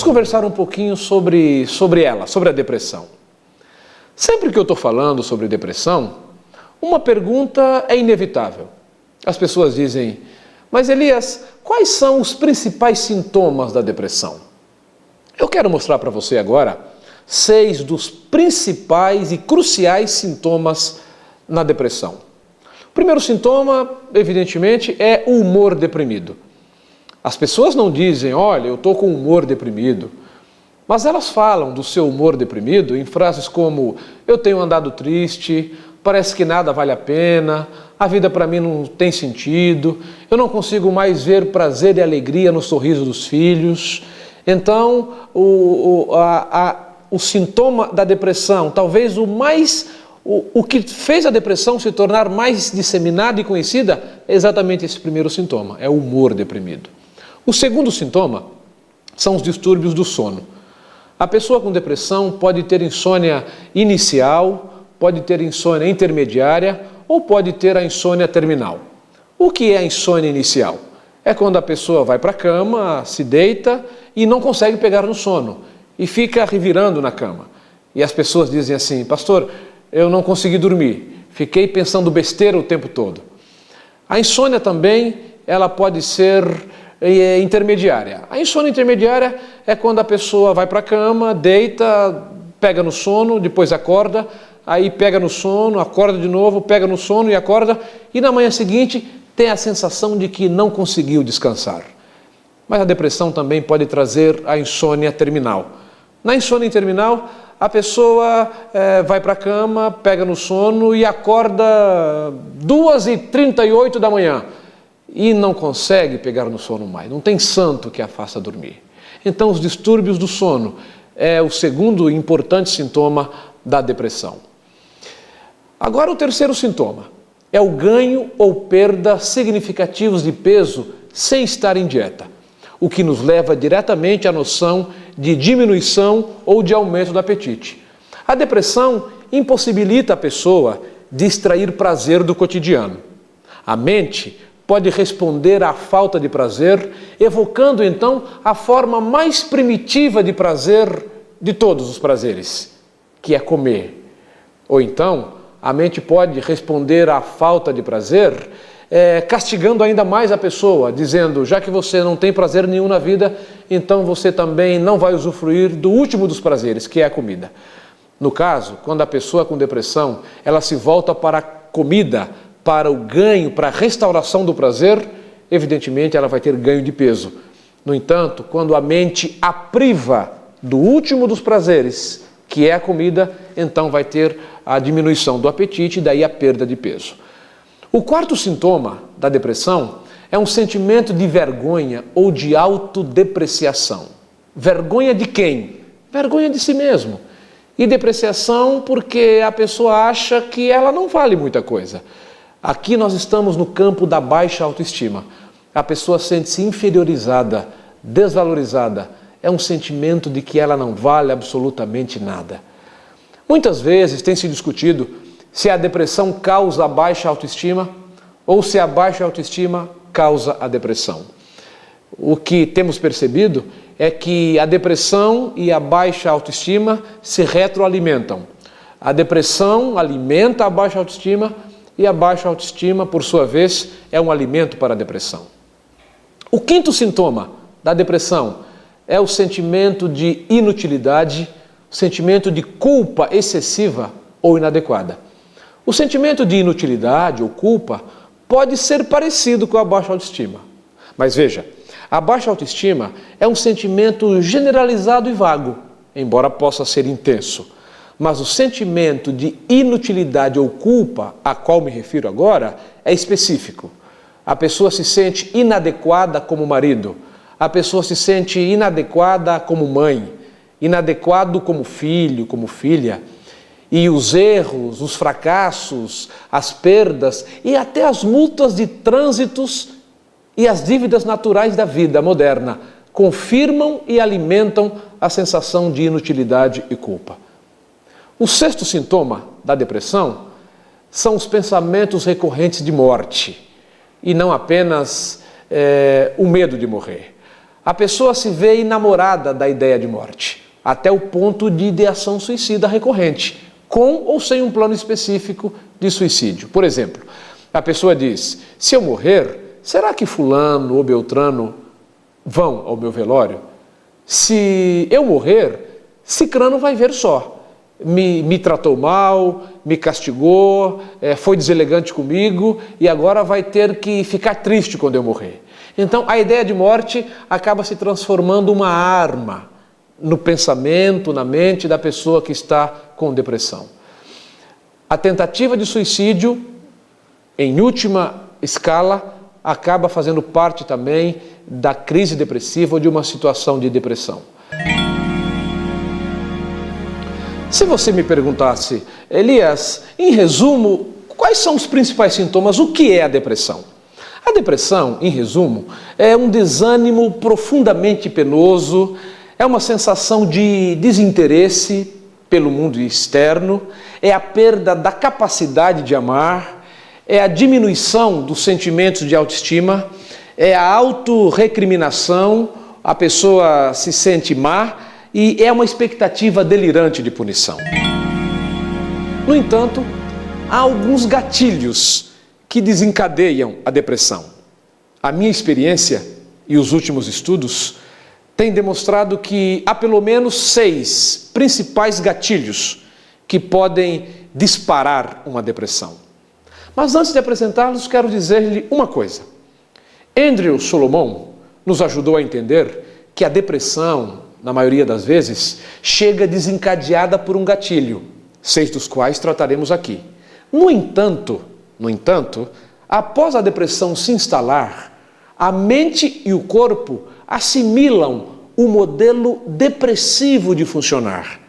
Vamos conversar um pouquinho sobre a depressão. Sempre que eu estou falando sobre depressão, uma pergunta é inevitável. As pessoas dizem, mas Elias, quais são os principais sintomas da depressão? Eu quero mostrar para você agora 6 dos principais e cruciais sintomas na depressão. O primeiro sintoma, evidentemente, é o humor deprimido. As pessoas não dizem, olha, eu estou com humor deprimido, mas elas falam do seu humor deprimido em frases como, eu tenho andado triste, parece que nada vale a pena, a vida para mim não tem sentido, eu não consigo mais ver prazer e alegria no sorriso dos filhos. Então, o sintoma da depressão, talvez o que fez a depressão se tornar mais disseminada e conhecida, é exatamente esse primeiro sintoma, é o humor deprimido. O segundo sintoma são os distúrbios do sono. A pessoa com depressão pode ter insônia inicial, pode ter insônia intermediária ou pode ter a insônia terminal. O que é a insônia inicial? É quando a pessoa vai para a cama, se deita e não consegue pegar no sono e fica revirando na cama. E as pessoas dizem assim, pastor, eu não consegui dormir, fiquei pensando besteira o tempo todo. A insônia também, ela pode ser intermediária. A insônia intermediária é quando a pessoa vai para a cama, deita, pega no sono, depois acorda, aí pega no sono, acorda de novo, pega no sono e acorda, e na manhã seguinte tem a sensação de que não conseguiu descansar. Mas a depressão também pode trazer a insônia terminal. Na insônia terminal, a pessoa vai para a cama, pega no sono e acorda 2h38 da manhã e não consegue pegar no sono mais. Não tem santo que a faça dormir. Então, os distúrbios do sono é o segundo importante sintoma da depressão. Agora, o terceiro sintoma é o ganho ou perda significativos de peso sem estar em dieta, o que nos leva diretamente à noção de diminuição ou de aumento do apetite. A depressão impossibilita a pessoa de extrair prazer do cotidiano. A mente pode responder à falta de prazer, evocando então a forma mais primitiva de prazer de todos os prazeres, que é comer. Ou então, a mente pode responder à falta de prazer, castigando ainda mais a pessoa, dizendo, já que você não tem prazer nenhum na vida, então você também não vai usufruir do último dos prazeres, que é a comida. No caso, quando a pessoa com depressão, ela se volta para a comida, para o ganho, para a restauração do prazer, evidentemente ela vai ter ganho de peso. No entanto, quando a mente a priva do último dos prazeres, que é a comida, então vai ter a diminuição do apetite e daí a perda de peso. O quarto sintoma da depressão é um sentimento de vergonha ou de autodepreciação. Vergonha de quem? Vergonha de si mesmo. E depreciação porque a pessoa acha que ela não vale muita coisa. Aqui nós estamos no campo da baixa autoestima. A pessoa sente-se inferiorizada, desvalorizada. É um sentimento de que ela não vale absolutamente nada. Muitas vezes tem se discutido se a depressão causa a baixa autoestima ou se a baixa autoestima causa a depressão. O que temos percebido é que a depressão e a baixa autoestima se retroalimentam. A depressão alimenta a baixa autoestima e a baixa autoestima, por sua vez, é um alimento para a depressão. O quinto sintoma da depressão é o sentimento de inutilidade, o sentimento de culpa excessiva ou inadequada. O sentimento de inutilidade ou culpa pode ser parecido com a baixa autoestima. Mas veja, a baixa autoestima é um sentimento generalizado e vago, embora possa ser intenso. Mas o sentimento de inutilidade ou culpa, a qual me refiro agora, é específico. A pessoa se sente inadequada como marido, a pessoa se sente inadequada como mãe, inadequado como filho, como filha. E os erros, os fracassos, as perdas e até as multas de trânsitos e as dívidas naturais da vida moderna confirmam e alimentam a sensação de inutilidade e culpa. O sexto sintoma da depressão são os pensamentos recorrentes de morte e não apenas o medo de morrer. A pessoa se vê enamorada da ideia de morte, até o ponto de ideação suicida recorrente, com ou sem um plano específico de suicídio. Por exemplo, a pessoa diz: se eu morrer, será que fulano ou beltrano vão ao meu velório? Se eu morrer, cicrano vai ver só. Me tratou mal, me castigou, foi deselegante comigo e agora vai ter que ficar triste quando eu morrer. Então a ideia de morte acaba se transformando uma arma no pensamento, na mente da pessoa que está com depressão. A tentativa de suicídio, em última escala, acaba fazendo parte também da crise depressiva ou de uma situação de depressão. Se você me perguntasse: Elias, em resumo, quais são os principais sintomas? O que é a depressão? A depressão, em resumo, é um desânimo profundamente penoso, é uma sensação de desinteresse pelo mundo externo, é a perda da capacidade de amar, é a diminuição dos sentimentos de autoestima, é a autorrecriminação, a pessoa se sente má e é uma expectativa delirante de punição. No entanto, há alguns gatilhos que desencadeiam a depressão. A minha experiência e os últimos estudos têm demonstrado que há pelo menos 6 principais gatilhos que podem disparar uma depressão. Mas antes de apresentá-los, quero dizer-lhe uma coisa. Andrew Solomon nos ajudou a entender que a depressão, na maioria das vezes, chega desencadeada por um gatilho, 6 dos quais trataremos aqui. No entanto, após a depressão se instalar, a mente e o corpo assimilam o modelo depressivo de funcionar.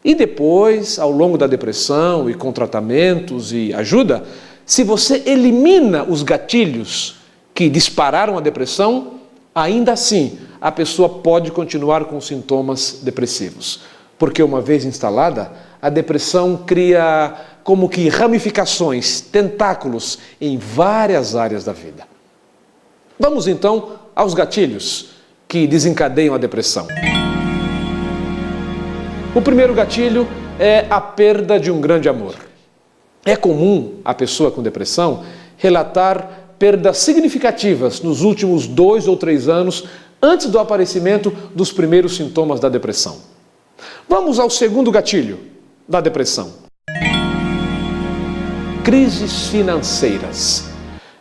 E depois, ao longo da depressão e com tratamentos e ajuda, se você elimina os gatilhos que dispararam a depressão, ainda assim a pessoa pode continuar com sintomas depressivos. Porque uma vez instalada, a depressão cria como que ramificações, tentáculos em várias áreas da vida. Vamos então aos gatilhos que desencadeiam a depressão. O primeiro gatilho é a perda de um grande amor. É comum a pessoa com depressão relatar perdas significativas nos últimos 2 ou 3 anos antes do aparecimento dos primeiros sintomas da depressão. Vamos ao segundo gatilho da depressão. Crises financeiras.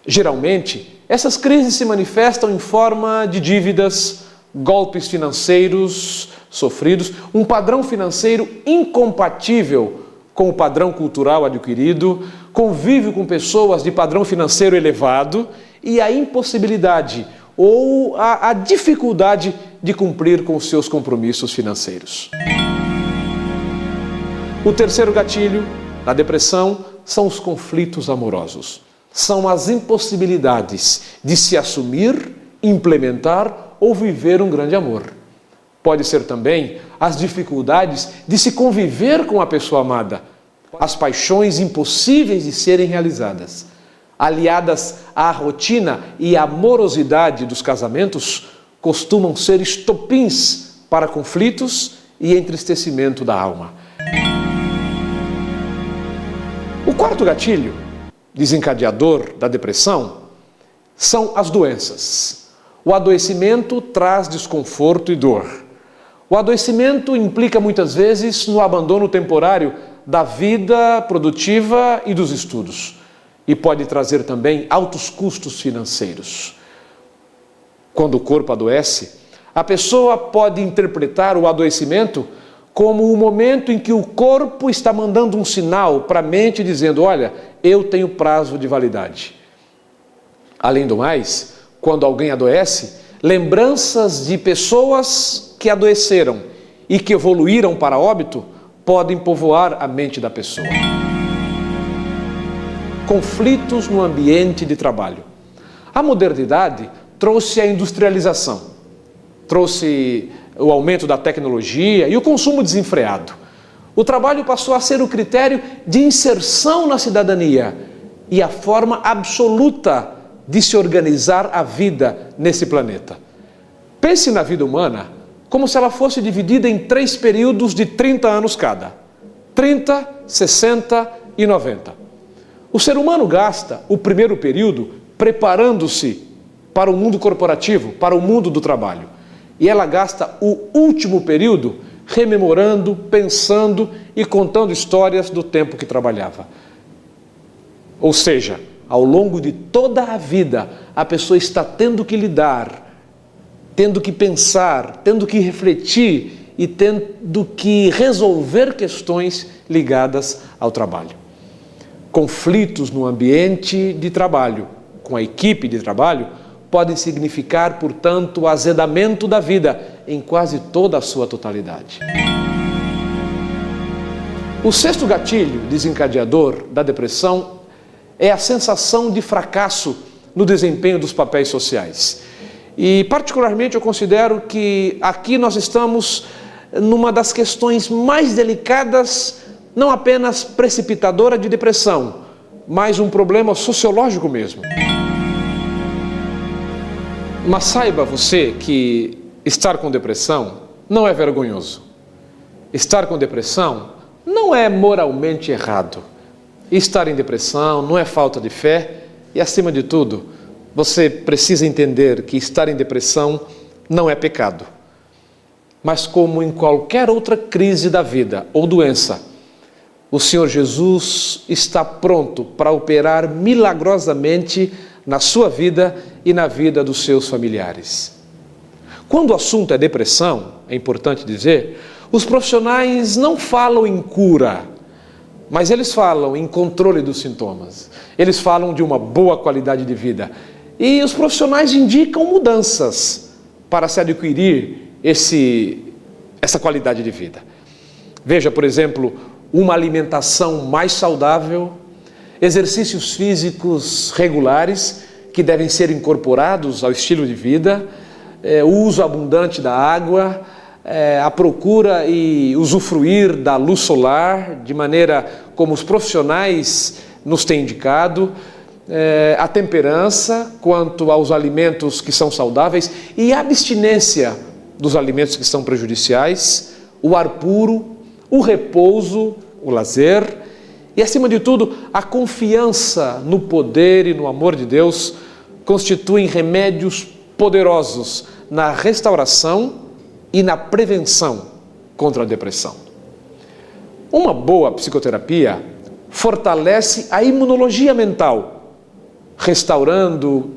Geralmente, essas crises se manifestam em forma de dívidas, golpes financeiros sofridos, um padrão financeiro incompatível com o padrão cultural adquirido, convívio com pessoas de padrão financeiro elevado e a impossibilidade ou a dificuldade de cumprir com os seus compromissos financeiros. O terceiro gatilho da depressão são os conflitos amorosos. São as impossibilidades de se assumir, implementar ou viver um grande amor. Pode ser também as dificuldades de se conviver com a pessoa amada, as paixões impossíveis de serem realizadas. Aliadas à rotina e à morosidade dos casamentos, costumam ser estopins para conflitos e entristecimento da alma. O quarto gatilho, desencadeador da depressão, são as doenças. O adoecimento traz desconforto e dor. O adoecimento implica muitas vezes no abandono temporário da vida produtiva e dos estudos. E pode trazer também altos custos financeiros. Quando o corpo adoece, a pessoa pode interpretar o adoecimento como o momento em que o corpo está mandando um sinal para a mente dizendo: olha, eu tenho prazo de validade. Além do mais, quando alguém adoece, lembranças de pessoas que adoeceram e que evoluíram para óbito podem povoar a mente da pessoa. Conflitos no ambiente de trabalho. A modernidade trouxe a industrialização, trouxe o aumento da tecnologia e o consumo desenfreado. O trabalho passou a ser o critério de inserção na cidadania e a forma absoluta de se organizar a vida nesse planeta. Pense na vida humana como se ela fosse dividida em 3 períodos de 30 anos cada: 30, 60 e 90. O ser humano gasta o primeiro período preparando-se para o mundo corporativo, para o mundo do trabalho. E ela gasta o último período rememorando, pensando e contando histórias do tempo que trabalhava. Ou seja, ao longo de toda a vida, a pessoa está tendo que lidar, tendo que pensar, tendo que refletir e tendo que resolver questões ligadas ao trabalho. Conflitos no ambiente de trabalho, com a equipe de trabalho, podem significar, portanto, o azedamento da vida em quase toda a sua totalidade. O 6º gatilho desencadeador da depressão é a sensação de fracasso no desempenho dos papéis sociais. E, particularmente, eu considero que aqui nós estamos numa das questões mais delicadas, não apenas precipitadora de depressão, mas um problema sociológico mesmo. Mas saiba você que estar com depressão não é vergonhoso. Estar com depressão não é moralmente errado. Estar em depressão não é falta de fé e, acima de tudo, você precisa entender que estar em depressão não é pecado. Mas como em qualquer outra crise da vida ou doença, o Senhor Jesus está pronto para operar milagrosamente na sua vida e na vida dos seus familiares. Quando o assunto é depressão, é importante dizer, os profissionais não falam em cura, mas eles falam em controle dos sintomas. Eles falam de uma boa qualidade de vida. E os profissionais indicam mudanças para se adquirir essa qualidade de vida. Veja, por exemplo, uma alimentação mais saudável, exercícios físicos regulares que devem ser incorporados ao estilo de vida, o uso abundante da água, a procura e usufruir da luz solar, de maneira como os profissionais nos têm indicado, a temperança quanto aos alimentos que são saudáveis e a abstinência dos alimentos que são prejudiciais, o ar puro, o repouso, o lazer e, acima de tudo, a confiança no poder e no amor de Deus constituem remédios poderosos na restauração e na prevenção contra a depressão. Uma boa psicoterapia fortalece a imunologia mental, restaurando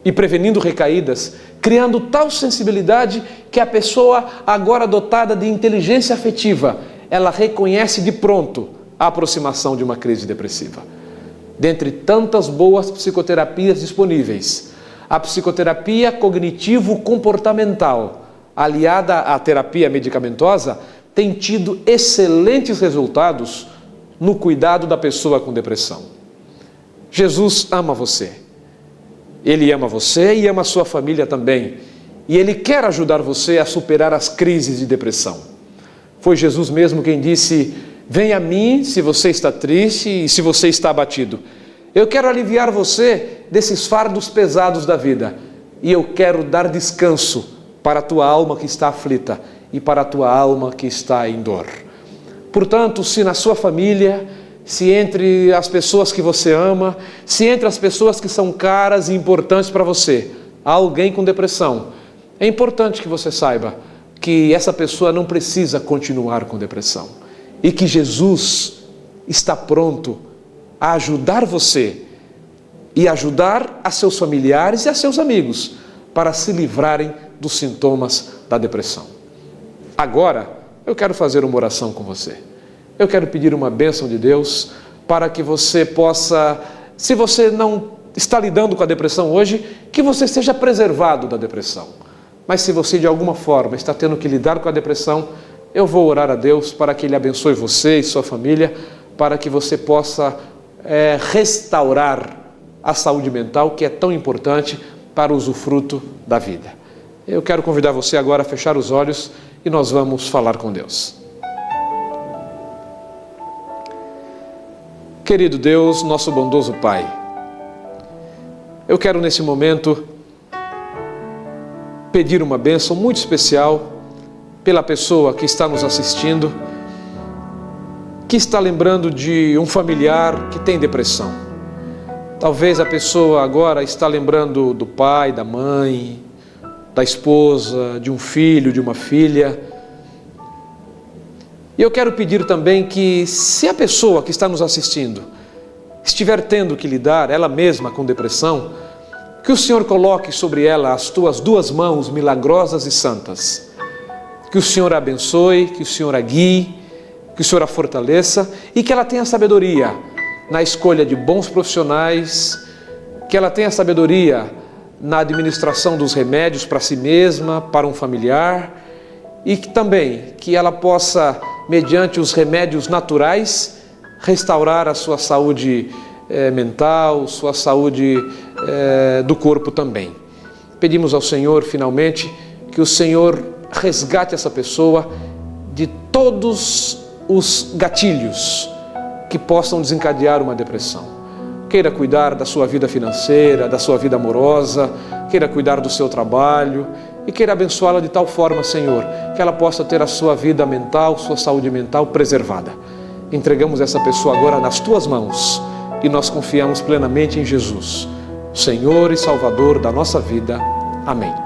e prevenindo recaídas, criando tal sensibilidade que a pessoa, agora dotada de inteligência afetiva, ela reconhece de pronto a aproximação de uma crise depressiva. Dentre tantas boas psicoterapias disponíveis, a psicoterapia cognitivo-comportamental, aliada à terapia medicamentosa, tem tido excelentes resultados no cuidado da pessoa com depressão. Jesus ama você. Ele ama você e ama a sua família também. E Ele quer ajudar você a superar as crises de depressão. Foi Jesus mesmo quem disse: venha a mim se você está triste e se você está abatido. Eu quero aliviar você desses fardos pesados da vida. E eu quero dar descanso para a tua alma que está aflita e para a tua alma que está em dor. Portanto, se na sua família, se entre as pessoas que você ama, se entre as pessoas que são caras e importantes para você, há alguém com depressão, é importante que você saiba que essa pessoa não precisa continuar com depressão e que Jesus está pronto a ajudar você e ajudar a seus familiares e a seus amigos para se livrarem dos sintomas da depressão. Agora, eu quero fazer uma oração com você. Eu quero pedir uma bênção de Deus para que você possa, se você não está lidando com a depressão hoje, que você seja preservado da depressão. Mas se você de alguma forma está tendo que lidar com a depressão, eu vou orar a Deus para que Ele abençoe você e sua família, para que você possa restaurar a saúde mental, que é tão importante para o usufruto da vida. Eu quero convidar você agora a fechar os olhos e nós vamos falar com Deus. Querido Deus, nosso bondoso Pai, eu quero nesse momento pedir uma bênção muito especial pela pessoa que está nos assistindo, que está lembrando de um familiar que tem depressão. Talvez a pessoa agora está lembrando do pai, da mãe, da esposa, de um filho, de uma filha. E eu quero pedir também que, se a pessoa que está nos assistindo estiver tendo que lidar ela mesma com depressão, que o Senhor coloque sobre ela as tuas duas mãos milagrosas e santas. Que o Senhor a abençoe, que o Senhor a guie, que o Senhor a fortaleça e que ela tenha sabedoria na escolha de bons profissionais, que ela tenha sabedoria na administração dos remédios para si mesma, para um familiar, e que também que ela possa, mediante os remédios naturais, restaurar a sua saúde mental, sua saúde do corpo também. Pedimos ao Senhor, finalmente, que o Senhor resgate essa pessoa de todos os gatilhos que possam desencadear uma depressão. Queira cuidar da sua vida financeira, da sua vida amorosa, queira cuidar do seu trabalho e queira abençoá-la de tal forma, Senhor, que ela possa ter a sua vida mental, sua saúde mental preservada. Entregamos essa pessoa agora nas tuas mãos e nós confiamos plenamente em Jesus, Senhor e Salvador da nossa vida. Amém.